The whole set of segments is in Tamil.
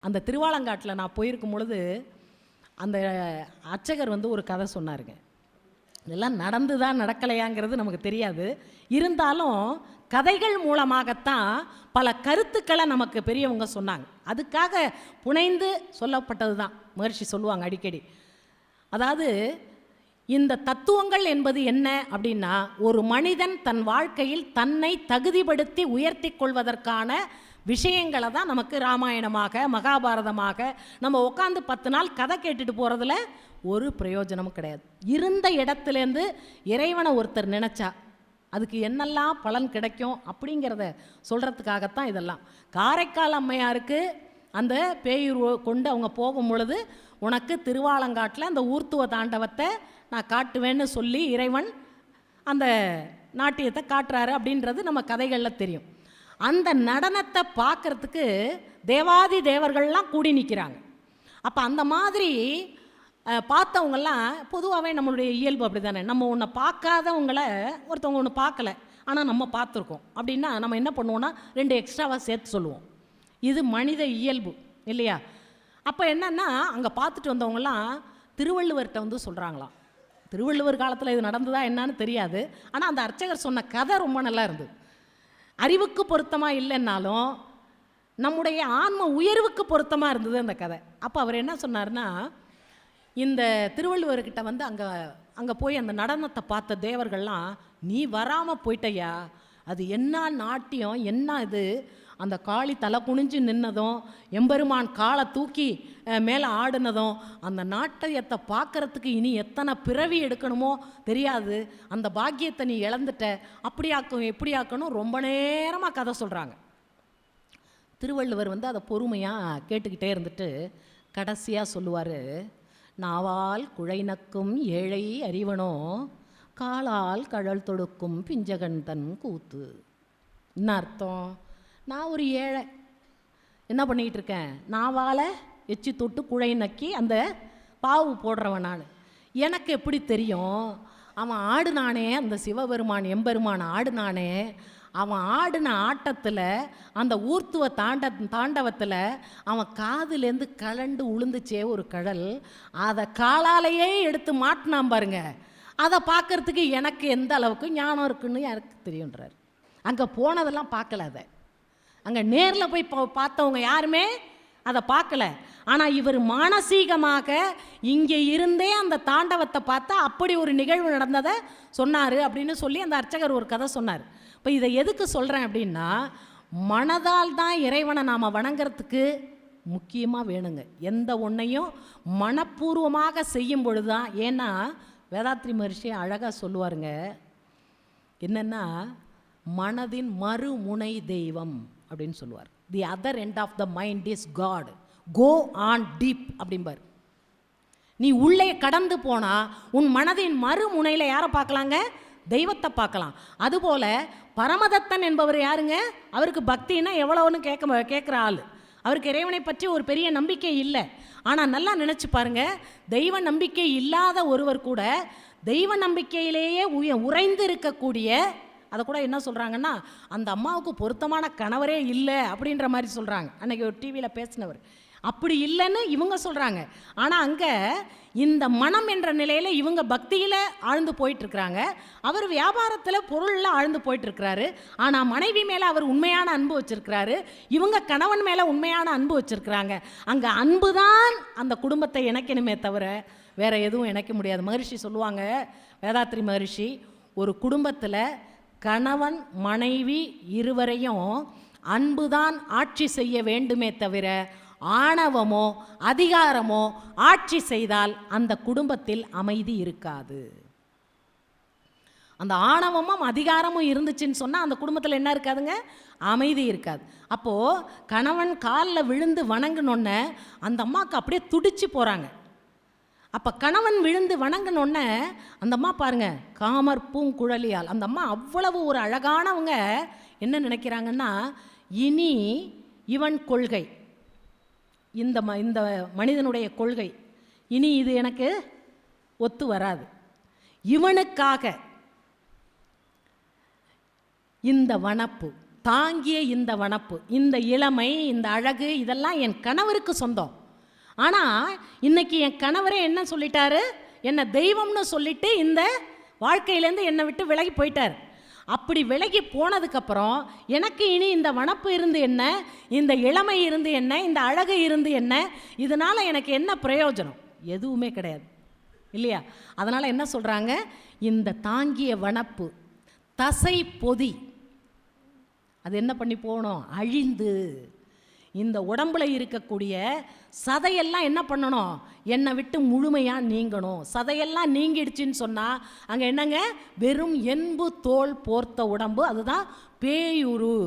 அந்த திருவாலங்காட்டில் நான் போயிருக்கும் பொழுது அந்த அர்ச்சகர் ஒரு கதை சொன்னாருங்க. இதெல்லாம் நடந்துதா நடக்கலையாங்கிறது நமக்கு தெரியாது. இருந்தாலும் கதைகள் மூலமாகத்தான் பல கருத்துக்களை நமக்கு பெரியவங்க சொன்னாங்க. அதுக்காக புனைந்து சொல்லப்பட்டது தான் மகர்ஷி சொல்லுவாங்க அடிக்கடி. அதாவது இந்த தத்துவங்கள் என்பது என்ன அப்படின்னா, ஒரு மனிதன் தன் வாழ்க்கையில் தன்னை தகுதிப்படுத்தி உயர்த்தி கொள்வதற்கான விஷயங்களை தான் நமக்கு ராமாயணமாக மகாபாரதமாக நம்ம உட்காந்து 10 நாள் கதை கேட்டுட்டு போகிறதுல ஒரு பிரயோஜனமும் கிடையாது. இருந்த இடத்துலேருந்து இறைவனை ஒருத்தர் நினச்சா அதுக்கு என்னெல்லாம் பலன் கிடைக்கும் அப்படிங்கிறத சொல்கிறதுக்காகத்தான் இதெல்லாம். காரைக்கால் அம்மையாருக்கு அந்த பேயூர் கொண்டு அவங்க போகும் பொழுது, உனக்கு திருவாலங்காட்டில் அந்த ஊர்த்துவ தாண்டவத்தை நான் காட்டுவேன்னு சொல்லி இறைவன் அந்த நாட்டியத்தை காட்டுறாரு அப்படின்றது நம்ம கதைகளில் தெரியும். அந்த நடனத்தை பார்க்குறதுக்கு தேவாதி தேவர்கள்லாம் கூடி நிற்கிறாங்க. அப்போ அந்த மாதிரி பார்த்தவங்கெல்லாம் பொதுவாகவே நம்மளுடைய இயல்பு அப்படி தானே. நம்ம ஒன்றை பார்க்காதவங்கள ஒருத்தவங்க ஒன்று பார்க்கல, ஆனால் நம்ம பார்த்துருக்கோம் அப்படின்னா நம்ம என்ன பண்ணுவோன்னா 2 எக்ஸ்ட்ராவாக சேர்த்து சொல்லுவோம். இது மனித இயல்பு இல்லையா? அப்போ என்னென்னா, அங்கே பார்த்துட்டு வந்தவங்கலாம் திருவள்ளுவர்கிட்ட சொல்கிறாங்களாம். திருவள்ளுவர் காலத்தில் இது நடந்ததா என்னன்னு தெரியாது, ஆனால் அந்த அர்ச்சகர் சொன்ன கதை ரொம்ப நல்லா இருந்தது. அறிவுக்கு பொருத்தமாக இல்லைன்னாலும் நம்முடைய ஆன்ம உயர்வுக்கு பொருத்தமாக இருந்தது அந்த கதை. அப்போ அவர் என்ன சொன்னார்னா, இந்த திருவள்ளுவர்கிட்ட அங்கே போய் அந்த நடனத்தை பார்த்த தேவர்கள்லாம், நீ வராமல் போயிட்டையா, அது என்ன நாட்டியம், என்ன இது, அந்த காளி தலை குனிஞ்சு நின்னதும் எம்பெருமான் காலை தூக்கி மேலே ஆடினதும், அந்த நாட்டியத்தை பார்க்கறதுக்கு இனி எத்தனை பிறவி எடுக்கணுமோ தெரியாது, அந்த பாக்கியத்தை நீ இழந்துட்ட, அப்படி ஆக்கணும் எப்படி ஆக்கணும் ரொம்ப நேரமாக கதை சொல்கிறாங்க. திருவள்ளுவர் அதை பொறுமையாக கேட்டுக்கிட்டே இருந்துட்டு கடைசியாக சொல்லுவார், நாவால் குழைநக்கும் ஏழை அறிவனோ காலால் கழல் தொடுக்கும் பிஞ்சகன் தன் கூத்து. என்ன அர்த்தம்? நான் ஒரு ஏழை, என்ன பண்ணிக்கிட்டு இருக்கேன், நாவால் எச்சி தொட்டு குழை நக்கி அந்த பாவு போடுறவன் நான். எனக்கு எப்படி தெரியும் அவன் ஆடுனானே, அந்த சிவபெருமான் எம்பெருமான் ஆடுனானே, அவன் ஆடின ஆட்டத்தில் அந்த ஊர்த்துவ தாண்டவத்தில் அவன் காதுலேருந்து கலண்டு உளுந்துச்சே ஒரு கடல், அதை காலாலேயே எடுத்து மாட்டினான் பாருங்க. அதை பார்க்கறதுக்கு எனக்கு எந்த அளவுக்கு ஞானம் இருக்குன்னு எனக்கு தெரியுன்றார். அங்கே போனதெல்லாம் பார்க்கல, அதை அங்கே நேரில் போய் பார்த்தவங்க யாருமே அதை பார்க்கல. ஆனால் இவர் மானசீகமாக இங்கே இருந்தே அந்த தாண்டவத்தை பார்த்தா அப்படி ஒரு நிகழ்வு நடந்ததை சொன்னார் அப்படின்னு சொல்லி அந்த அர்ச்சகர் ஒரு கதை சொன்னார். இப்போ இதை எதுக்கு சொல்கிறேன் அப்படின்னா, மனதால் தான் இறைவனை நாம் வணங்குறதுக்கு முக்கியமாக வேணுங்க. எந்த ஒன்றையும் மனப்பூர்வமாக செய்யும் பொழுது தான். ஏன்னா வேதாத்ரி மகர்ஷி அழகாக சொல்லுவாருங்க, என்னென்னா மனதின் மறுமுனை தெய்வம் அப்படின்னு சொல்லுவார். The other end of the mind is God, go on deep அப்படிம்பார். நீ உள்ளே கடந்து போனால் உன் மனதின் மறுமுனையில் யாரை பார்க்கலாங்க? தெய்வத்தை பார்க்கலாம். அதுபோல் பரமதத்தன் என்பவர் யாருங்க? அவருக்கு பக்தின்னா எவ்வளோன்னு கேட்குற ஆள். அவருக்கு இறைவனை பற்றி ஒரு பெரிய நம்பிக்கை இல்லை. ஆனால் நல்லா நினச்சி பாருங்க, தெய்வ நம்பிக்கை இல்லாத ஒருவர் கூட தெய்வ நம்பிக்கையிலேயே உறைந்து இருக்கக்கூடிய, அதை கூட என்ன சொல்கிறாங்கன்னா, அந்த அம்மாவுக்கு பொருத்தமான கணவரே இல்லை அப்படின்ற மாதிரி சொல்கிறாங்க. அன்றைக்கி ஒரு டிவியில் பேசினவர் அப்படி இல்லைன்னு இவங்க சொல்கிறாங்க. ஆனால் அங்கே இந்த மனம் என்ற நிலையில் இவங்க பக்தியில் ஆழ்ந்து போயிட்டுருக்குறாங்க, அவர் வியாபாரத்தில் பொருளில் ஆழ்ந்து போயிட்டுருக்கிறாரு. ஆனால் மனைவி மேலே அவர் உண்மையான அன்பு வச்சுருக்கிறாரு, இவங்க கணவன் மேலே உண்மையான அன்பு வச்சுருக்கிறாங்க. அங்கே அன்பு தான் அந்த குடும்பத்தை இணைக்கணுமே தவிர வேறு எதுவும் இணைக்க முடியாது. மகரிஷி சொல்லுவாங்க, வேதாத்ரி மகரிஷி, ஒரு குடும்பத்தில் கணவன் மனைவி இருவரையும் அன்புதான் ஆட்சி செய்ய வேண்டுமே தவிர ஆணவமோ அதிகாரமோ ஆட்சி செய்தால் அந்த குடும்பத்தில் அமைதி இருக்காது. அந்த ஆணவமும் அதிகாரமும் இருந்துச்சுன்னு சொன்னால் அந்த குடும்பத்தில் என்ன இருக்காதுங்க? அமைதி இருக்காது. அப்போது கணவன் காலில் விழுந்து வணங்கினோன்னே அந்த அம்மாவுக்கு அப்படியே துடிச்சு போகிறாங்க. அப்போ கணவன் விழுந்து வணங்கினோன்னே அந்த அம்மா பாருங்க, காமர் பூங்குழலியால் அந்த அம்மா அவ்வளவு ஒரு அழகானவங்க. என்ன நினைக்கிறாங்கன்னா, இனி இவன் கொள்கை, இந்த மனிதனுடைய கொள்கை இனி இது எனக்கு ஒத்து வராது, இவனுக்காக இந்த வனப்பு தாங்கிய இந்த வனப்பு, இந்த இளமை, இந்த அழகு, இதெல்லாம் என் கணவருக்கு சொந்தம். ஆனால் இன்னைக்கு என் கணவரே என்ன சொல்லிட்டாரு, என்னை தெய்வம்னு சொல்லிட்டு இந்த வாழ்க்கையிலேருந்து என்னை விட்டு விலகி போயிட்டார். அப்படி விலகி போனதுக்கப்புறம் எனக்கு இனி இந்த வனப்பு இருந்து என்ன, இந்த இளமை இருந்து என்ன, இந்த அழகு இருந்து என்ன, இதனால் எனக்கு என்ன பிரயோஜனம்? எதுவுமே கிடையாது இல்லையா? அதனால் என்ன சொல்கிறாங்க, இந்த தாங்கிய வனப்பு தசை பொதி அது என்ன பண்ணி போகணும், அழிந்து இந்த உடம்புல இருக்கக்கூடிய சதையெல்லாம் என்ன பண்ணணும், என்னை விட்டு முழுமையாக நீங்கணும். சதையெல்லாம் நீங்கிடுச்சின்னு சொன்னால் அங்கே என்னங்க, வெறும் எண்பு தோல் போர்த்த உடம்பு, அதுதான் பேயுரு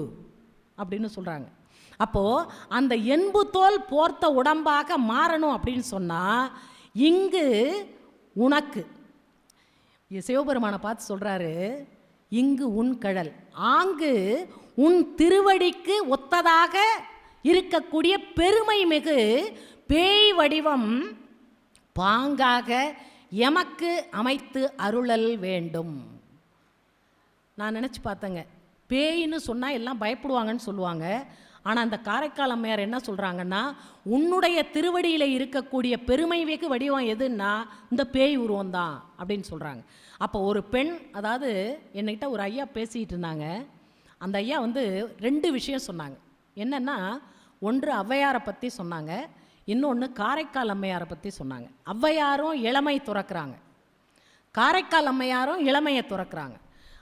அப்படின்னு சொல்கிறாங்க. அப்போது அந்த எண்பு தோல் போர்த்த உடம்பாக மாறணும் அப்படின்னு சொன்னால் இங்கு உனக்கு சிவபெருமானை பார்த்து சொல்கிறாரு, இங்கு உன் கழல், ஆங்கு உன் திருவடிக்கு ஒத்ததாக இருக்கக்கூடிய பெருமை மிகு பேய் வடிவம் பாங்காக எமக்கு அமைத்து அருளல் வேண்டும். நான் நினச்சி பார்த்தேங்க, பேயின்னு சொன்னால் எல்லாம் பயப்படுவாங்கன்னு சொல்லுவாங்க. ஆனால் அந்த காரைக்கால் அம்மையார் என்ன சொல்கிறாங்கன்னா, உன்னுடைய திருவடியில் இருக்கக்கூடிய பெருமை மிகு வடிவம் எதுன்னா இந்த பேய் உருவம் தான் அப்படின்னு சொல்கிறாங்க. அப்போ ஒரு பெண், அதாவது என்கிட்ட ஒரு ஐயா பேசிகிட்டு இருந்தாங்க. அந்த ஐயா வந்து 2 விஷயம் சொன்னாங்க. என்னென்னா, ஒன்று ஔவையாரை பற்றி சொன்னாங்க, இன்னொன்று காரைக்கால் அம்மையாரை பற்றி சொன்னாங்க. ஔவையாரும் இளமை துறக்கிறாங்க, காரைக்கால் அம்மையாரும் இளமையை துறக்கிறாங்க.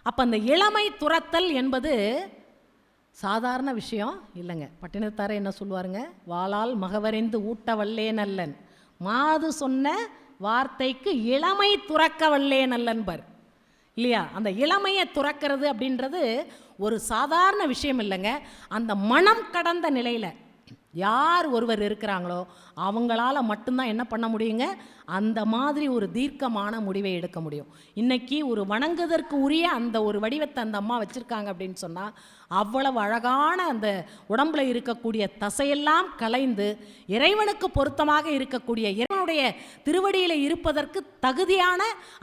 அப்போ அந்த இளமை துறத்தல் என்பது சாதாரண விஷயம் இல்லைங்க. பட்டினத்தார என்ன சொல்லுவாருங்க, வாளால் மகவறிந்து ஊட்ட வல்லே நல்லன், மாது சொன்ன வார்த்தைக்கு இளமை துறக்க வல்லே நல்லன் பார் இல்லையா? அந்த இளமையை துறக்கிறது அப்படின்றது ஒரு சாதாரண விஷயம் இல்லைங்க. அந்த மனம் கடந்த நிலையில் யார் ஒருவர் இருக்கிறாங்களோ அவங்களால மட்டும்தான் என்ன பண்ண முடியுங்க, அந்த மாதிரி ஒரு தீர்க்கமான முடிவை எடுக்க முடியும். இன்றைக்கி ஒரு வணங்குவதற்கு உரிய அந்த ஒரு வடிவத்தை அந்த அம்மா வச்சுருக்காங்க அப்படின்னு சொன்னால், அவ்வளவு அழகான அந்த உடம்புல இருக்கக்கூடிய தசையெல்லாம் கலைந்து இறைவனுக்கு பொருத்தமாக இருக்கக்கூடிய இறைவனுடைய திருவடியில் இருப்பதற்கு தகுதியான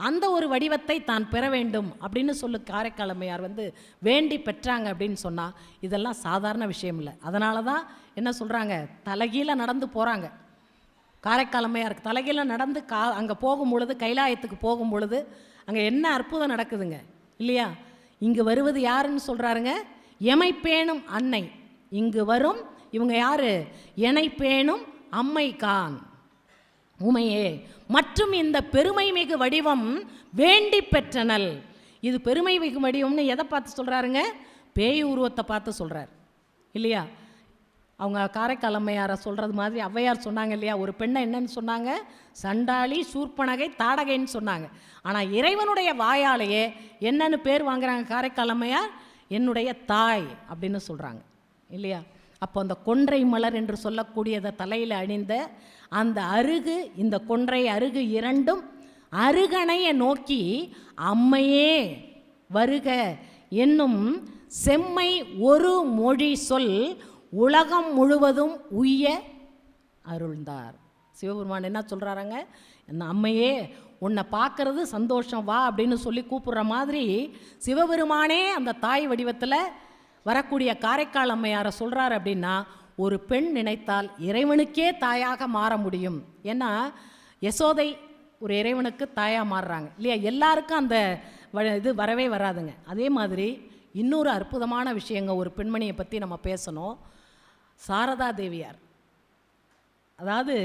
அந்த ஒரு வடிவத்தை தான் பெற வேண்டும் அப்படின்னு சொல்லி காரைக்கால் அம்மையார் வந்து வேண்டி பெற்றாங்க அப்படின்னு சொன்னால் இதெல்லாம் சாதாரண விஷயம் இல்லை. அதனால தான் என்ன சொல்கிறாங்க, தலைகீழ நடந்து போகிறாங்க. காரைக்கால் அம்மையாருக்கு தலைகீழ நடந்து அங்கே போகும் பொழுது, கைலாயத்துக்கு போகும் பொழுது அங்கே என்ன அற்புதம் நடக்குதுங்க இல்லையா? இங்கு வருவது யாருன்னு சொல்கிறாருங்க, எமை பேணும் அன்னை. இங்கு வரும் இவங்க யாரு, எனை பேணும் அம்மை கான் உமையே மற்றும் இந்த பெருமை மிகு வடிவம் வேண்டி பெற்றனல். இது பெருமை மிகு வடிவம்னு எதை பார்த்து சொல்கிறாருங்க, பேய் உருவத்தை பார்த்து சொல்கிறார் இல்லையா? அவங்க காரைக்கால் அம்மையாரை சொல்கிறது மாதிரி ஔவையார் சொன்னாங்க இல்லையா, ஒரு பெண்ணை என்னன்னு சொன்னாங்க, சண்டாளி, சூர்பனகை, தாடகைன்னு சொன்னாங்க. ஆனால் இறைவனுடைய வாயாலேயே என்னன்னு பேர் வாங்குறாங்க காரைக்கால் அம்மையார், என்னுடைய தாய் அப்படின்னு சொல்கிறாங்க இல்லையா? அப்போ அந்த கொன்றை மலர் என்று சொல்லக்கூடியதை தலையில் அணிந்த அந்த அருகு, இந்த கொன்றை அருகு இரண்டும் அருகணையை நோக்கி அம்மையே வருக என்னும் செம்மை ஒரு மொழி சொல் உலகம் முழுவதும் உய்ய அருள்ந்தார். சிவபெருமான் என்ன சொல்கிறாராங்க, இந்த அம்மையே உன்னை பார்க்கறது சந்தோஷம் வா அப்படின்னு சொல்லி கூப்பிடுற மாதிரி சிவபெருமானே அந்த தாய் வடிவத்தில் வரக்கூடிய காரைக்கால் அம்மையாரை சொல்கிறார். அப்படின்னா ஒரு பெண் நினைத்தால் இறைவனுக்கே தாயாக மாற முடியும். ஏன்னா யசோதை ஒரு இறைவனுக்கு தாயாக மாறுறாங்க இல்லையா? எல்லாருக்கும் அந்த இது வரவே வராதுங்க. அதே மாதிரி இன்னொரு அற்புதமான விஷயங்க, ஒரு பெண்மணியை பற்றி நம்ம பேசணும். சாரதா தேவியார், அதாவது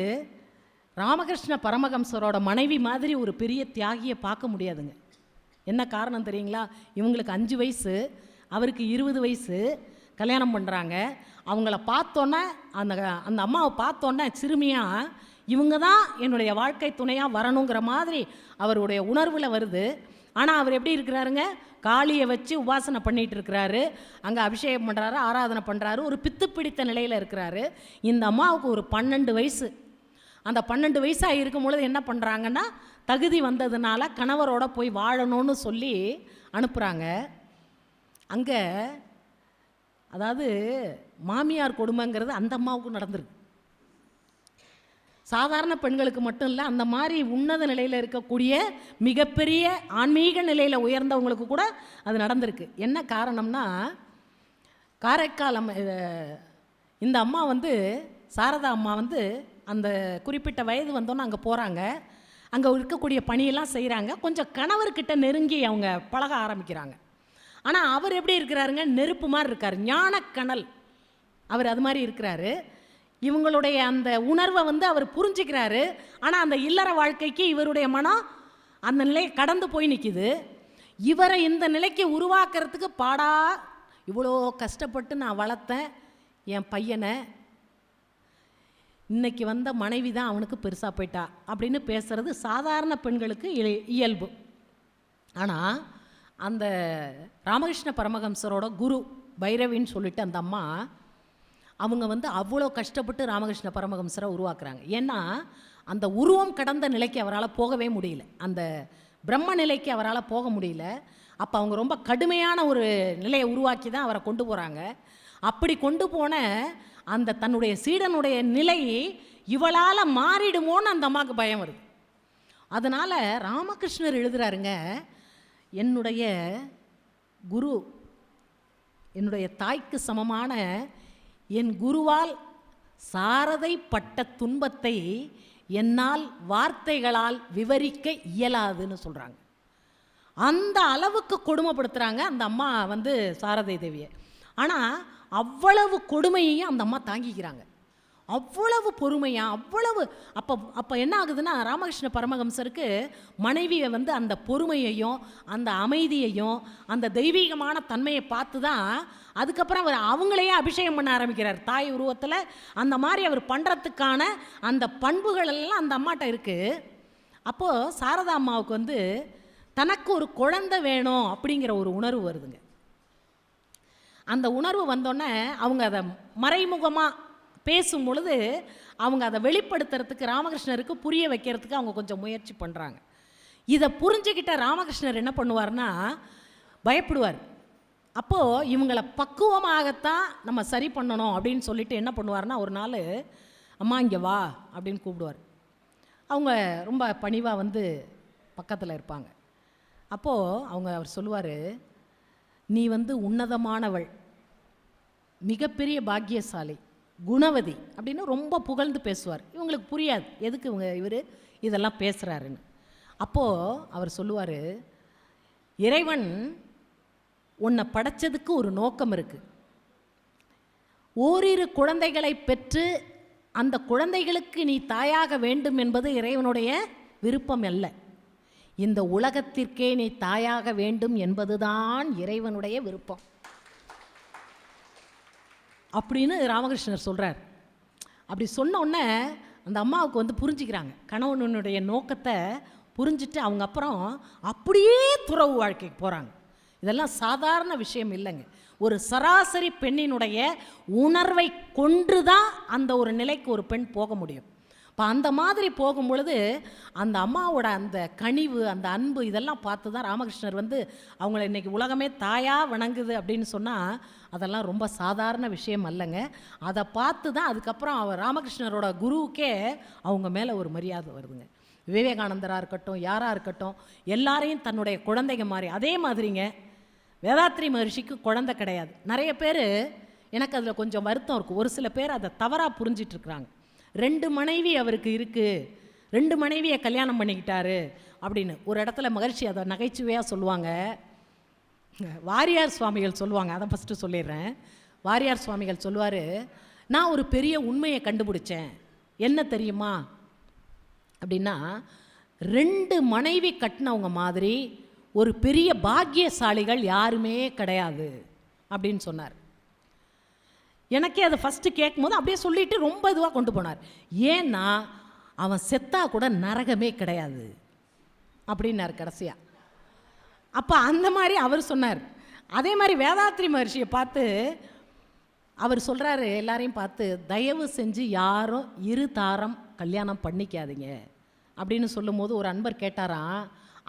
ராமகிருஷ்ண பரமஹம்சரோட மனைவி மாதிரி ஒரு பெரிய தியாகியை பார்க்க முடியாதுங்க. என்ன காரணம் தெரியுங்களா? இவங்களுக்கு 5 வயசு, அவருக்கு 20 வயசு, கல்யாணம் பண்ணுறாங்க. அவங்கள பார்த்தோன்னே அந்த அம்மாவை பார்த்தோன்னே சிறுமியாக இவங்க தான் என்னுடைய வாழ்க்கை துணையாக வரணுங்கிற மாதிரி அவருடைய உணர்வில் வருது. ஆனால் அவர் எப்படி இருக்கிறாருங்க, காளியை வச்சு உபாசனை பண்ணிகிட்டு இருக்கிறாரு, அங்கே அபிஷேகம் பண்ணுறாரு, ஆராதனை பண்ணுறாரு, ஒரு பித்து பிடித்த நிலையில் இருக்கிறாரு. இந்த அம்மாவுக்கு ஒரு 12 வயசு. அந்த 12 வயசாக இருக்கும் பொழுது என்ன பண்ணுறாங்கன்னா, தகுதி வந்ததுனால கணவரோட போய் வாழணும்னு சொல்லி அனுப்புகிறாங்க. அங்கே அதாவது மாமியார் கொடுமைங்கிறது அந்த அம்மாவுக்கு நடந்திருக்கு. சாதாரண பெண்களுக்கு மட்டும் இல்லை, அந்த மாதிரி உன்னத நிலையில் இருக்கக்கூடிய மிகப்பெரிய ஆன்மீக நிலையில் உயர்ந்தவங்களுக்கு கூட அது நடந்திருக்கு. என்ன காரணம்னா, காரைக்கால் இந்த அம்மா வந்து சாரதா அம்மா வந்து அந்த குறிப்பிட்ட வயது வந்தோன்னு அங்கே போகிறாங்க. அங்கே இருக்கக்கூடிய பணியெல்லாம் செய்கிறாங்க. கொஞ்சம் கணவர்கிட்ட நெருங்கி அவங்க பழக ஆரம்பிக்கிறாங்க. ஆனால் அவர் எப்படி இருக்கிறாருங்க, நெருப்பு மாதிரி இருக்கார், ஞானக்கணல். அவர் அது மாதிரி இருக்கிறாரு. இவங்களுடைய அந்த உணர்வை வந்து அவர் புரிஞ்சுக்கிறாரு. ஆனால் அந்த இல்லற வாழ்க்கைக்கு இவருடைய மனம் அந்த நிலையை கடந்து போய் நிற்கிது. இவரை இந்த நிலைக்கு உருவாக்குறதுக்கு இவ்வளோ கஷ்டப்பட்டு நான் வளர்த்தேன் என் பையனை, இன்னைக்கு வந்த மனைவி தான் அவனுக்கு பெருசாக போயிட்டா அப்படின்னு பேசுகிறது சாதாரண பெண்களுக்கு இயல்பு. ஆனால் அந்த ராமகிருஷ்ண பரமஹம்சரோட குரு பைரவின்னு சொல்லிட்டு அந்த அம்மா, அவங்க வந்து அவ்வளோ கஷ்டப்பட்டு ராமகிருஷ்ண பரமஹம்சரை உருவாக்குறாங்க. ஏன்னா அந்த உருவம் கடந்த நிலைக்கு அவரால் போகவே முடியல, அந்த பிரம்ம நிலைக்கு அவரால் போக முடியல. அப்போ அவங்க ரொம்ப கடுமையான ஒரு நிலையை உருவாக்கி தான் அவரை கொண்டு போகிறாங்க. அப்படி கொண்டு போன அந்த தன்னுடைய சீடனுடைய நிலை இவளால் மாறிடுமோன்னு அந்த அம்மாவுக்கு பயம் வருது. அதனால் ராமகிருஷ்ணர் எழுதுகிறாருங்க, என்னுடைய குரு, என்னுடைய தாய்க்கு சமமான என் குருவால் சாரதை பட்ட துன்பத்தை என்னால் வார்த்தைகளால் விவரிக்க இயலாதுன்னு சொல்கிறாங்க. அந்த அளவுக்கு கொடுமைப்படுத்துகிறாங்க அந்த அம்மா வந்து சாரதை தேவியை. ஆனால் அவ்வளவு கொடுமையையும் அந்த அம்மா தாங்கிக்கிறாங்க, அவ்வளவு பொறுமையாக, அவ்வளவு. அப்போ என்ன ஆகுதுன்னா, ராமகிருஷ்ண பரமஹம்சருக்கு மனைவியை வந்து அந்த பொறுமையையும் அந்த அமைதியையும் அந்த தெய்வீகமான தன்மையை பார்த்து தான் அதுக்கப்புறம் அவர் அவங்களையே அபிஷேகம் பண்ண ஆரம்பிக்கிறார் தாய் உருவத்தில். அந்த மாதிரி அவர் பண்ணுறதுக்கான அந்த பண்புகள் எல்லாம் அந்த அம்மாட்ட இருக்குது. அப்போது சாரதா அம்மாவுக்கு வந்து தனக்கு ஒரு குழந்தை வேணும் அப்படிங்கிற ஒரு உணர்வு வருதுங்க. அந்த உணர்வு வந்தோடனே அவங்க அதை மறைமுகமாக பேசும் பொழுது அவங்க அதை வெளிப்படுத்துறதுக்கு ராமகிருஷ்ணருக்கு புரிய வைக்கிறதுக்கு அவங்க கொஞ்சம் முயற்சி பண்ணுறாங்க. இதை புரிஞ்சுக்கிட்ட ராமகிருஷ்ணர் என்ன பண்ணுவார்னா, பயப்படுவார். அப்போது இவங்களை பக்குவமாகத்தான் நம்ம சரி பண்ணணும் அப்படின்னு சொல்லிட்டு என்ன பண்ணுவார்னா, ஒரு நாள் அம்மா இங்கே வா அப்படின்னு கூப்பிடுவார். அவங்க ரொம்ப பணிவாக வந்து பக்கத்தில் இருப்பாங்க. அப்போது அவர் சொல்லுவார், நீ வந்து உன்னதமானவள், மிகப்பெரிய பாக்கியசாலி, குணவதி அப்படின்னு ரொம்ப புகழ்ந்து பேசுவார். இவங்களுக்கு புரியாது எதுக்கு இவர் இதெல்லாம் பேசுகிறாருன்னு. அப்போது அவர் சொல்லுவார், இறைவன் உன்னை படைச்சதுக்கு ஒரு நோக்கம் இருக்குது. ஓரிரு குழந்தைகளை பெற்று அந்த குழந்தைகளுக்கு நீ தாயாக வேண்டும் என்பது இறைவனுடைய விருப்பம் அல்ல. இந்த உலகத்திற்கே நீ தாயாக வேண்டும் என்பதுதான் இறைவனுடைய விருப்பம் அப்படின்னு ராமகிருஷ்ணர் சொல்கிறார். அப்படி சொன்ன உடனே அந்த அம்மாவுக்கு வந்து புரிஞ்சுக்கிறாங்க, கணவனுடைய நோக்கத்தை புரிஞ்சுட்டு அவங்க அப்புறம் அப்படியே துறவு வாழ்க்கைக்கு போகிறாங்க. இதெல்லாம் சாதாரண விஷயம் இல்லைங்க. ஒரு சராசரி பெண்ணினுடைய உணர்வை கொன்று தான் அந்த ஒரு நிலைக்கு ஒரு பெண் போக முடியும். இப்போ அந்த மாதிரி போகும் பொழுது அந்த அம்மாவோட அந்த கனிவு, அந்த அன்பு, இதெல்லாம் பார்த்து தான் ராமகிருஷ்ணர் வந்து அவங்கள இன்றைக்கி உலகமே தாயாக வணங்குது அப்படின்னு சொன்னால் அதெல்லாம் ரொம்ப சாதாரண விஷயம் அல்லங்க. அதை பார்த்து தான் அதுக்கப்புறம் அவர் ராமகிருஷ்ணரோட குருவுக்கே அவங்க மேலே ஒரு மரியாதை வருதுங்க. விவேகானந்தராக இருக்கட்டும், யாராக இருக்கட்டும், எல்லாரையும் தன்னுடைய குழந்தைங்க மாதிரி. அதே மாதிரிங்க வேதாத்ரி மகர்ஷிக்கு குழந்தை கிடையாது. நிறைய பேர், எனக்கு அதில் கொஞ்சம் வருத்தம் இருக்குது, ஒரு சில பேர் அதை தவறாக புரிஞ்சிட்ருக்குறாங்க. 2 மனைவி அவருக்கு இருக்குது, 2 மனைவியை கல்யாணம் பண்ணிக்கிட்டாரு அப்படின்னு ஒரு இடத்துல மகர்ஷி அதை நகைச்சுவையாக சொல்லுவாங்க. வாரியார் சுவாமிகள் சொல்லுவாங்க, அதை ஃபஸ்ட்டு சொல்லிடுறேன். வாரியார் சுவாமிகள் சொல்லுவார், நான் ஒரு பெரிய உண்மையை கண்டுபிடிச்சேன், என்ன தெரியுமா அப்படின்னா, 2 மனைவி கட்டினவங்க மாதிரி ஒரு பெரிய பாக்கியசாலிகள் யாருமே கிடையாது அப்படின்னு சொன்னார். எனக்கே அதை ஃபஸ்ட்டு கேட்கும்போது அப்படியே சொல்லிட்டு ரொம்ப இதுவாக கொண்டு போனார். ஏன்னா அவன் செத்தா கூட நரகமே கிடையாது அப்படின்னார் கடைசியாக. அப்போ அந்த மாதிரி அவர் சொன்னார். அதே மாதிரி வேதாத்ரி மகர்ஷியை பார்த்து அவர் சொல்கிறாரு, எல்லாரையும் பார்த்து, தயவு செஞ்சு யாரும் 2 தாரம் கல்யாணம் பண்ணிக்காதீங்க அப்படின்னு சொல்லும்போது ஒரு அன்பர் கேட்டாராம்,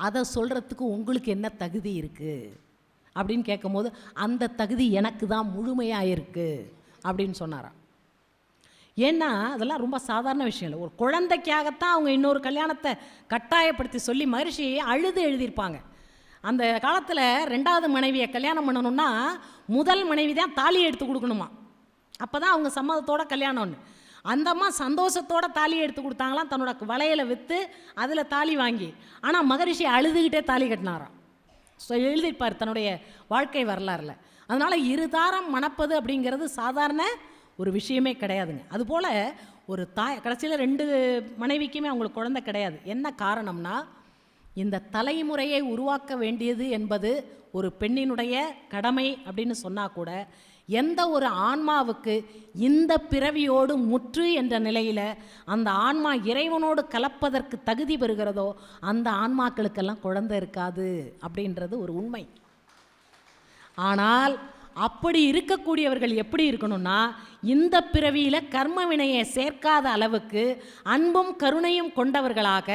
அதை சொல்கிறதுக்கு உங்களுக்கு என்ன தகுதி இருக்குது அப்படின்னு கேட்கும்போது, அந்த தகுதி எனக்கு தான் முழுமையாக இருக்குது அப்படின்னு சொன்னாராம். ஏன்னா அதெல்லாம் ரொம்ப சாதாரண விஷயம் இல்லை. ஒரு குழந்தைக்காகத்தான் அவங்க இன்னொரு கல்யாணத்தை கட்டாயப்படுத்தி சொல்லி மகர்ஷி அழுது எழுதியிருப்பாங்க. அந்த காலத்தில் 2வது மனைவியை கல்யாணம் பண்ணணும்னா முதல் மனைவி தான் தாலி எடுத்து கொடுக்கணுமா. அப்போ தான் அவங்க சம்மதத்தோட கல்யாணம்னு. அந்த அம்மா சந்தோஷத்தோட தாலி எடுத்து கொடுத்தாங்களாம், தன்னோட வளையலை விற்று அதில் தாலி வாங்கி. ஆனால் மகரிஷி அழுதுகிட்டே தாலி கட்டினாராம். எழுதியிருப்பார் தன்னுடைய வாழ்க்கை வரலாறுல. அதனால் இருதாரம் மணப்பது அப்படிங்கிறது சாதாரண ஒரு விஷயமே கிடையாதுங்க. அதுபோல் ஒரு கடைசியில் 2 மனைவிக்குமே அவங்களுக்கு குழந்தை கிடையாது. என்ன காரணம்னா, இந்த தலைமுறையை உருவாக்க வேண்டியது என்பது ஒரு பெண்ணினுடைய கடமை அப்படின்னு சொன்னால் கூட, எந்த ஒரு ஆன்மாவுக்கு இந்த பிறவியோடு முற்று என்ற நிலையில் அந்த ஆன்மா இறைவனோடு கலப்பதற்கு தகுதி பெறுகிறதோ அந்த ஆன்மாக்களுக்கெல்லாம் குழந்தை இருக்காது அப்படின்றது ஒரு உண்மை. ஆனால் அப்படி இருக்கக்கூடியவர்கள் எப்படி இருக்கணும்னா, இந்த பிறவியில் கர்ம வினையை சேர்க்காத அளவுக்கு அன்பும் கருணையும் கொண்டவர்களாக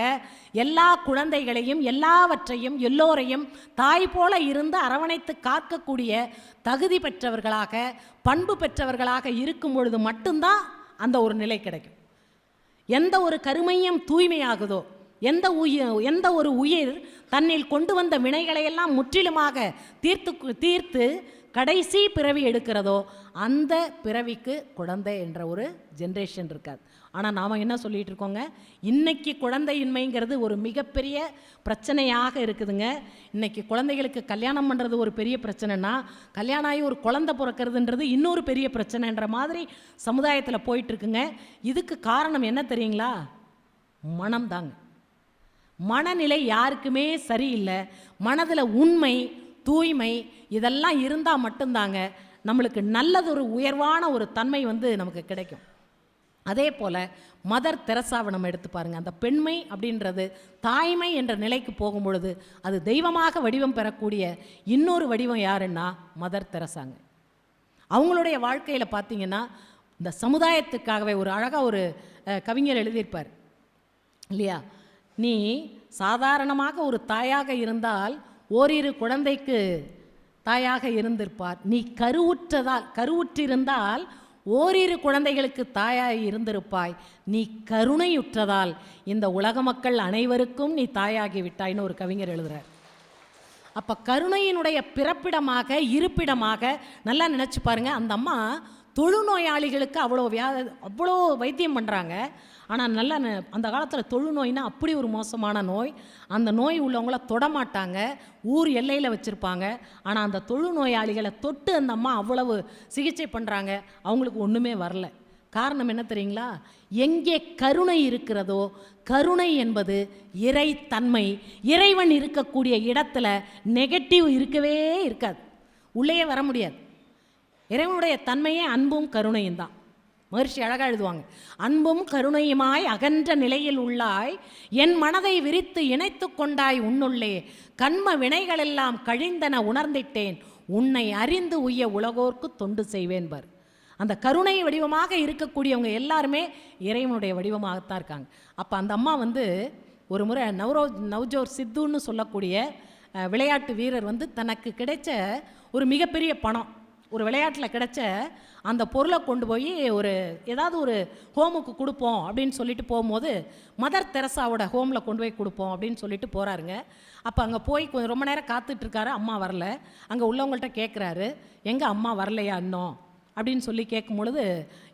எல்லா குழந்தைகளையும் எல்லாவற்றையும் எல்லோரையும் தாய் போல இருந்து அரவணைத்து காக்கக்கூடிய தகுதி பெற்றவர்களாக பண்பு பெற்றவர்களாக இருக்கும் பொழுது மட்டும்தான் அந்த ஒரு நிலை கிடைக்கும். எந்த ஒரு கருமையும் தூய்மையாகுதோ, எந்த ஒரு உயிர் தன்னில் கொண்டு வந்த வினைகளையெல்லாம் முற்றிலுமாக தீர்த்து கடைசி பிறவி எடுக்கிறதோ அந்த பிறவிக்கு குழந்தை என்ற ஒரு ஜென்ரேஷன் இருக்காது. ஆனால் நாம் என்ன சொல்லிகிட்டு இருக்கோங்க, இன்றைக்கி குழந்தையின்மைங்கிறது ஒரு மிகப்பெரிய பிரச்சனையாக இருக்குதுங்க. இன்றைக்கி குழந்தைகளுக்கு கல்யாணம் பண்ணுறது ஒரு பெரிய பிரச்சனைனா, கல்யாணம் ஆகி ஒரு குழந்தை பிறக்கிறதுன்றது இன்னொரு பெரிய பிரச்சனைன்ற மாதிரி சமுதாயத்தில் போயிட்டுருக்குங்க. இதுக்கு காரணம் என்ன தெரியுங்களா? மனம் தாங்க. மனநிலை யாருக்குமே சரியில்லை. மனதில் உண்மை தூய்மை இதெல்லாம் இருந்தால் மட்டும்தாங்க நம்மளுக்கு நல்லதொரு உயர்வான ஒரு தன்மை நமக்கு கிடைக்கும். அதே போல் மதர் தெரசாவை நம்ம எடுத்து பாருங்கள். அந்த பெண்மை அப்படின்றது தாய்மை என்ற நிலைக்கு போகும் பொழுது அது தெய்வமாக வடிவம் பெறக்கூடிய இன்னொரு வடிவம் யாருன்னா மதர் தெரசாங்க. அவங்களுடைய வாழ்க்கையில் பார்த்தீங்கன்னா இந்த சமுதாயத்துக்காகவே ஒரு அழகாக ஒரு கவிஞர் எழுதியிருப்பார் இல்லையா, நீ சாதாரணமாக ஒரு தாயாக இருந்தால் ஓரிரு குழந்தைக்கு தாயாக இருந்திருப்பார். நீ கருவுற்றிருந்தால் ஓரிரு குழந்தைகளுக்கு தாயாய் இருந்திருப்பாய். நீ கருணையுற்றதால் இந்த உலக மக்கள் அனைவருக்கும் நீ தாயாகி விட்டாய்னு ஒரு கவிஞர் எழுதுகிறார். அப்போ கருணையினுடைய பிறப்பிடமாக இருப்பிடமாக நல்லா நினச்சி பாருங்கள். அந்த அம்மா தொழுநோயாளிகளுக்கு அவ்வளோ வைத்தியம் பண்ணுறாங்க. ஆனால் நல்லா அந்த காலத்தில் தொழுநோய்னா அப்படி ஒரு மோசமான நோய். அந்த நோய் உள்ளவங்கள தொடமாட்டாங்க, ஊர் எல்லையில் வச்சுருப்பாங்க. ஆனால் அந்த தொழுநோயாளிகளை தொட்டு அந்த அம்மா அவ்வளவு சிகிச்சை பண்ணுறாங்க, அவங்களுக்கு ஒன்றுமே வரல. காரணம் என்ன தெரியுங்களா? எங்கே கருணை இருக்கிறதோ, கருணை என்பது இறைத்தன்மை. இறைவன் இருக்கக்கூடிய இடத்துல நெகட்டிவ் இருக்கவே இருக்காது, உள்ளே வர முடியாது. இறைவனுடைய தன்மையே அன்பும் கருணையும் தான். மகரிஷி அழகாக எழுதுவாங்க, அன்பும் கருணையுமாய் அகன்ற நிலையில் உள்ளாய், என் மனதை விரித்து இணைத்து கொண்டாய் உன்னுள்ளே, கண்ம வினைகளெல்லாம் கழிந்தன உணர்ந்திட்டேன், உன்னை அறிந்து உய்ய உலகோர்க்கு தொண்டு செய்வேன் பார். அந்த கருணை வடிவமாக இருக்கக்கூடியவங்க எல்லாருமே இறைவனுடைய வடிவமாகத்தான் இருக்காங்க. அப்போ அந்த அம்மா ஒரு முறை நவ்ஜோர் சித்துன்னு சொல்லக்கூடிய விளையாட்டு வீரர் தனக்கு கிடைச்ச ஒரு மிகப்பெரிய பணம், ஒரு விளையாட்டில் கிடைச்ச அந்த பொருளை கொண்டு போய் ஏதாவது ஒரு ஹோமுக்கு கொடுப்போம் அப்படின்னு சொல்லிட்டு போகும்போது மதர் தெரசாவோட ஹோமில் கொண்டு போய் கொடுப்போம் அப்படின்னு சொல்லிட்டு போகிறாருங்க. அப்போ அங்கே போய் கொஞ்சம் ரொம்ப நேரம் காத்துட்ருக்காரு, அம்மா வரல. அங்கே உள்ளவங்கள்ட்ட கேட்குறாரு, எங்கள் அம்மா வரலையா இன்னும் அப்படின்னு சொல்லி கேட்கும் பொழுது,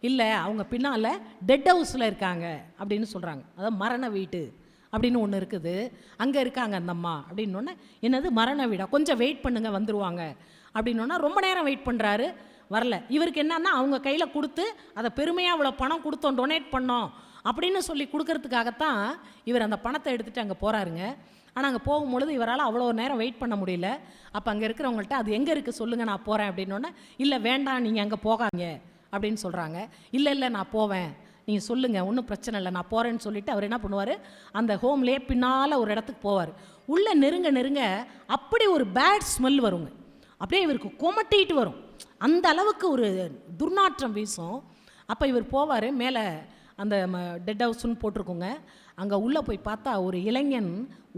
இல்லை அவங்க பின்னால் டெட் ஹவுஸில் இருக்காங்க அப்படின்னு சொல்கிறாங்க. அதாவது மரண வீடு அப்படின்னு ஒன்று இருக்குது, அங்கே இருக்காங்க அந்த அம்மா அப்படின்னோடனே, என்னது மரண வீடா, கொஞ்சம் வெயிட் பண்ணுங்க வந்துடுவாங்க அப்படின்னோன்னா ரொம்ப நேரம் வெயிட் பண்ணுறாரு, வரல. இவருக்கு என்னன்னா அவங்க கையில் கொடுத்து அதை பெருமையாக அவ்வளோ பணம் கொடுத்தோம், டொனேட் பண்ணோம் அப்படின்னு சொல்லி கொடுக்கறதுக்காகத்தான் இவர் அந்த பணத்தை எடுத்துகிட்டு அங்கே போகிறாருங்க. ஆனால் அங்கே போகும்பொழுது இவரால் அவ்வளோ நேரம் வெயிட் பண்ண முடியல. அப்போ அங்கே இருக்கிறவங்கள்ட்ட அது எங்கே இருக்குது சொல்லுங்கள், நான் போகிறேன் அப்படின்னோடனே, இல்லை வேண்டாம் நீங்கள் அங்கே போகாங்க அப்படின்னு சொல்கிறாங்க. இல்லை நான் போவேன், நீங்கள் சொல்லுங்கள், ஒன்றும் பிரச்சனை இல்லை, நான் போகிறேன்னு சொல்லிவிட்டு அவர் என்ன பண்ணுவார், அந்த ஹோம்லேயே பின்னால் ஒரு இடத்துக்கு போவார். உள்ளே நெருங்க அப்படி ஒரு பேட் ஸ்மெல் வருங்க, அப்படியே இவருக்கு கொமட்டிட்டு வரும், அந்த அளவுக்கு ஒரு துர்நாற்றம் வீசும். அப்போ இவர் போவார், மேலே அந்த டெட் ஹவுஸ்ன்னு போட்டிருக்கோங்க, அங்கே உள்ளே போய் பார்த்தா ஒரு இளைஞன்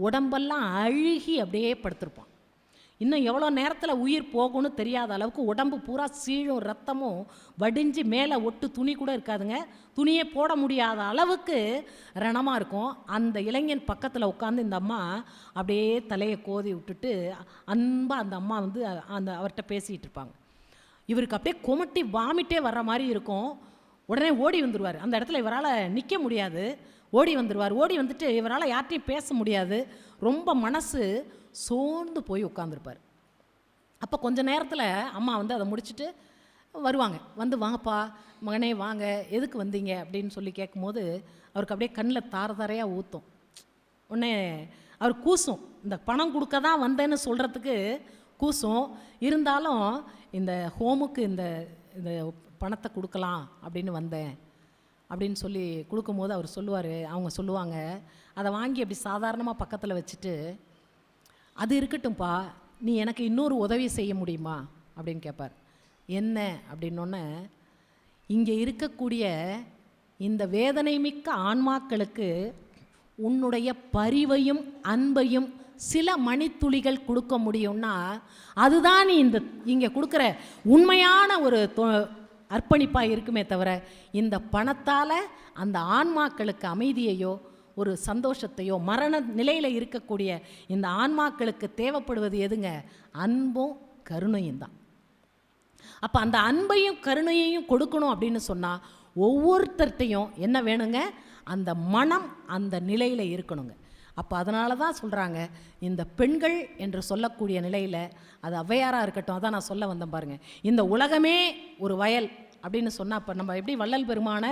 உடம்பெல்லாம் அழுகி அப்படியே படுத்திருப்பான். இன்னும் எவ்வளோ நேரத்தில் உயிர் போகும்னு தெரியாத அளவுக்கு உடம்பு பூரா சீழும் ரத்தமும் வடிஞ்சு மேலே ஒட்டு துணி கூட இருக்காதுங்க, துணியே போட முடியாத அளவுக்கு ரணமாக இருக்கும். அந்த இளைஞன் பக்கத்தில் உட்காந்து இந்த அம்மா அப்படியே தலையை கோதி விட்டுட்டு அன்பாக அந்த அம்மா அவர்கிட்ட பேசிகிட்டு இருப்பாங்க. இவருக்கு அப்படியே குமட்டி வாமிட்டே வர்ற மாதிரி இருக்கும். உடனே ஓடி வந்துடுவார். அந்த இடத்துல இவரால் நிற்க முடியாது, ஓடி வந்துடுவார். ஓடி வந்துட்டு இவரால் யார்ட்டையும் பேச முடியாது, ரொம்ப மனசு சோர்ந்து போய் உட்காந்துருப்பார். அப்போ கொஞ்ச நேரத்தில் அம்மா வந்து அதை முடிச்சுட்டு வருவாங்க. வந்து வாங்கப்பா மகனே வாங்க, எதுக்கு வந்தீங்க அப்படின்னு சொல்லி கேட்கும்போது அவருக்கு அப்படியே கண்ணில் தார தாரையாக ஊற்றும். உடனே அவர் கூசும், இந்த பணம் கொடுக்க தான் வந்தேன்னு சொல்கிறதுக்கு கூசும். இருந்தாலும் இந்த ஹோமுக்கு இந்த இந்த பணத்தை கொடுக்கலாம் அப்படின்னு வந்தேன் அப்படின்னு சொல்லி கொடுக்கும்போது அவர் சொல்லுவார், அவங்க சொல்லுவாங்க, அதை வாங்கி அப்படி சாதாரணமாக பக்கத்தில் வச்சுட்டு, அது இருக்கட்டும்ப்பா, நீ எனக்கு இன்னொரு உதவி செய்ய முடியுமா அப்படின்னு கேட்பார். என்ன அப்படின்னோடனே, இங்கே இருக்கக்கூடிய இந்த வேதனை மிக்க ஆன்மாக்களுக்கு உன்னுடைய பரிவையும் அன்பையும் சில மணித்துளிகள் கொடுக்க முடியும்னா அதுதான் நீ இந்த இங்கே கொடுக்குற உண்மையான ஒரு அர்ப்பணிப்பாக இருக்குமே தவிர, இந்த பணத்தால் அந்த ஆன்மாக்களுக்கு அமைதியையோ ஒரு சந்தோஷத்தையோ, மரண நிலையில் இருக்கக்கூடிய இந்த ஆன்மாக்களுக்கு தேவைப்படுவது எதுங்க? அன்பும் கருணையும் தான். அப்போ அந்த அன்பையும் கருணையையும் கொடுக்கணும் அப்படின்னு சொன்னால் ஒவ்வொருத்தர்கிட்டையும் என்ன வேணுங்க? அந்த மனம் அந்த நிலையில் இருக்கணுங்க. அப்போ அதனால தான் சொல்கிறாங்க, இந்த பெண்கள் என்று சொல்லக்கூடிய நிலையில், அது ஔவையாராக இருக்கட்டும், அதான் நான் சொல்ல வந்தேன் பாருங்கள், இந்த உலகமே ஒரு வயல் அப்படின்னு சொன்னால், அப்போ நம்ம எப்படி வள்ளல் பெருமான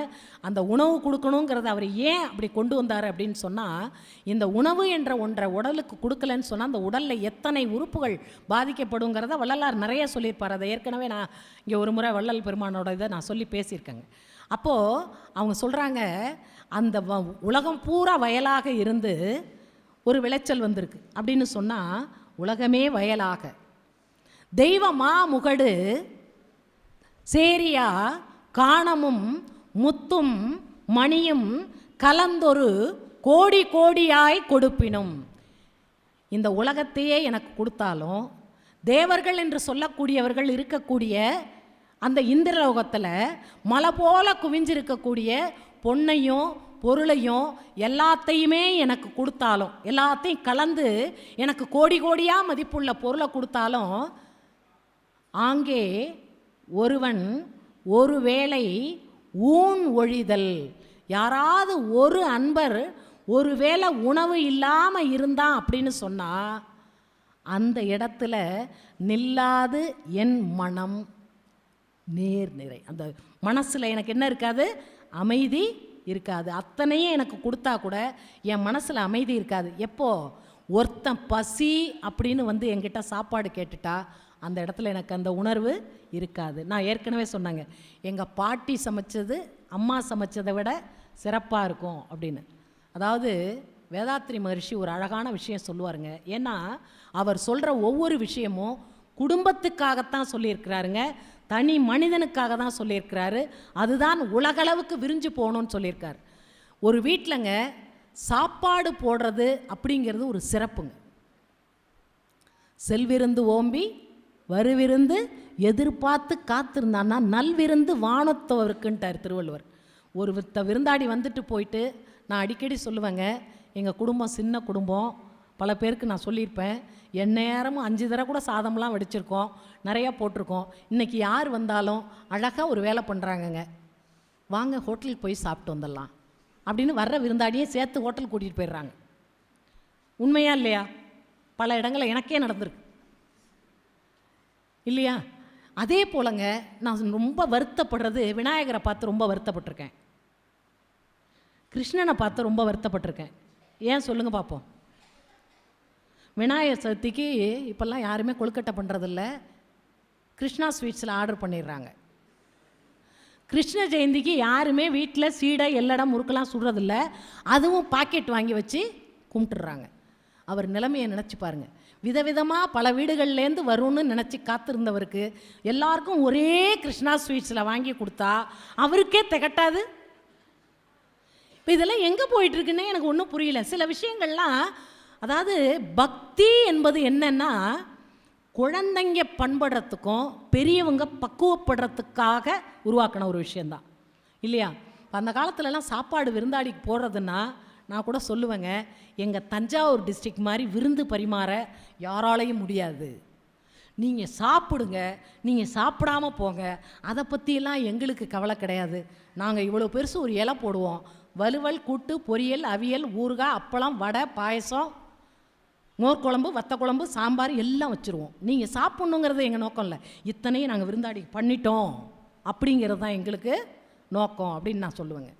அந்த உணவு கொடுக்கணுங்கிறத அவர் ஏன் அப்படி கொண்டு வந்தார் அப்படின்னு சொன்னால், இந்த உணவு என்ற ஒன்றை உடலுக்கு கொடுக்கலன்னு சொன்னால் அந்த உடலில் எத்தனை உறுப்புகள் பாதிக்கப்படுங்கிறத வள்ளலார் நிறைய சொல்லியிருப்பார். அதை ஏற்கனவே நான் இங்கே ஒரு முறை வள்ளல் பெருமானோட இதை நான் சொல்லி பேசியிருக்கேங்க. அப்போது அவங்க சொல்கிறாங்க, அந்த உலகம் பூரா வயலாக இருந்து ஒரு விளைச்சல் வந்திருக்கு அப்படின்னு சொன்னால், உலகமே வயலாக தெய்வமா முகடு சேரியா காணமும் முத்தும் மணியும் கலந்தொரு கோடி கோடியாய் கொடுப்பினும், இந்த உலகத்தையே எனக்கு கொடுத்தாலும் தேவர்கள் என்று சொல்லக்கூடியவர்கள் இருக்கக்கூடிய அந்த இந்திரலோகத்தில் மலை போல குவிஞ்சிருக்கக்கூடிய பொன்னையும் பொருளையும் எல்லாத்தையுமே எனக்கு கொடுத்தாலும், எல்லாத்தையும் கலந்து எனக்கு கோடி கோடியாக மதிப்புள்ள பொருளை கொடுத்தாலும், ஆங்கே ஒருவன் ஒருவேளை ஊன் ஒழிதல், யாராவது ஒரு அன்பர் ஒருவேளை உணவு இல்லாமல் இருந்தான் அப்படின்னு சொன்னால் அந்த இடத்துல நில்லாது என் மனம் நேர் நிறை. அந்த மனசில் எனக்கு என்ன இருக்காது? அமைதி இருக்காது. அத்தனையும் எனக்கு கொடுத்தா கூட என் மனசில் அமைதி இருக்காது. எப்போ ஒருத்தன் பசி அப்படின்னு வந்து என்கிட்ட சாப்பாடு கேட்டுட்டா அந்த இடத்துல எனக்கு அந்த உணர்வு இருக்காது. நான் ஏற்கனவே சொன்னாங்க, எங்கள் பாட்டி சமைச்சது அம்மா சமைச்சதை விட சிறப்பாக இருக்கும் அப்படின்னு. அதாவது வேதாத்ரி மகரிஷி ஒரு அழகான விஷயம் சொல்லுவாருங்க. ஏன்னா அவர் சொல்கிற ஒவ்வொரு விஷயமும் குடும்பத்துக்காகத்தான் சொல்லியிருக்கிறாருங்க, தனி மனிதனுக்காக தான் சொல்லியிருக்கிறாரு. அதுதான் உலகளவுக்கு விரிஞ்சு போகணும்னு சொல்லியிருக்காரு. ஒரு வீட்டிலங்க சாப்பாடு போடுறது அப்படிங்கிறது ஒரு சிறப்புங்க. செல்விருந்து ஓம்பி வருவிருந்து எதிர்பார்த்து காத்திருந்தான்னா நல்விருந்து வானத்தவருக்குன்ட்டார் திருவள்ளுவர். ஒரு விருந்தாடி வந்துட்டு போயிட்டு, நான் அடிக்கடி சொல்லுவேங்க, எங்கள் குடும்பம் சின்ன குடும்பம், பல பேருக்கு நான் சொல்லியிருப்பேன், எந்நேரமும் 5 தடவை கூட சாதம்லாம் வடிச்சிருக்கோம், நிறையா போட்டிருக்கோம். இன்றைக்கி யார் வந்தாலும் அழகாக ஒரு வேலை பண்ணுறாங்கங்க, வாங்க ஹோட்டலுக்கு போய் சாப்பிட்டு வந்துடலாம் அப்படின்னு வர்ற விருந்தாடியே சேர்த்து ஹோட்டல் கூட்டிகிட்டு போயிடுறாங்க. உண்மையா இல்லையா? பல இடங்களில் எனக்கே நடந்திருக்கு இல்லையா? அதே போலங்க நான் ரொம்ப வருத்தப்படுறது, விநாயகரை பார்த்து ரொம்ப வருத்தப்பட்டிருக்கேன், கிருஷ்ணனை பார்த்து ரொம்ப வருத்தப்பட்டிருக்கேன். ஏன் சொல்லுங்கள் பார்ப்போம். விநாயகர் சதுர்த்திக்கு இப்போல்லாம் யாருமே கொழுக்கட்டை பண்ணுறதில்ல, கிருஷ்ணா ஸ்வீட்ஸில் ஆர்டர் பண்ணிடுறாங்க. கிருஷ்ண ஜெயந்திக்கு யாருமே வீட்டில் சீடை எல்லடம் முறுக்கெல்லாம் சுடுறதில்ல, அதுவும் பாக்கெட் வாங்கி வச்சு கும்பிட்டுடுறாங்க. அவர் நிலைமையை நினச்சி பாருங்கள். விதவிதமாக பல வீடுகள்லேருந்து வரும்னு நினச்சி காத்திருந்தவருக்கு எல்லாருக்கும் ஒரே கிருஷ்ணா ஸ்வீட்ஸில் வாங்கி கொடுத்தா அவருக்கே திகட்டாது. இப்போ இதெல்லாம் எங்கே போயிட்டுருக்குன்னு எனக்கு ஒன்றும் புரியல. சில விஷயங்கள்லாம், அதாவது பக்தி என்பது என்னன்னா, குழந்தைங்க பண்படுறதுக்கும் பெரியவங்க பக்குவப்படுறதுக்காக உருவாக்கின ஒரு விஷயந்தான் இல்லையா? அந்த காலத்துலலாம் சாப்பாடு விருந்தாடிக்கு போடுறதுன்னா நான் கூட சொல்லுவேங்க, எங்கள் தஞ்சாவூர் டிஸ்ட்ரிக்ட் மாதிரி விருந்து பரிமாற யாராலையும் முடியாது. நீங்கள் சாப்பிடுங்க, நீங்கள் சாப்பிடாம போங்க, அதை பற்றியெல்லாம் எங்களுக்கு கவலை கிடையாது. நாங்கள் இவ்வளோ பெருசு ஒரு இலை போடுவோம், வலுவல், கூட்டு, பொரியல், அவியல், ஊறுகாய், அப்பளம், வடை, பாயசம், மோர் குழம்பு, வத்த குழம்பு, சாம்பார் எல்லாம் வச்சுருவோம். நீங்கள் சாப்பிட்ணுங்கிறது எங்கள் நோக்கம் இல்லை, இத்தனையும் நாங்கள் விருந்தாடி பண்ணிட்டோம் அப்படிங்கிறது தான் எங்களுக்கு நோக்கம் அப்படின்னு நான் சொல்லுவேங்க.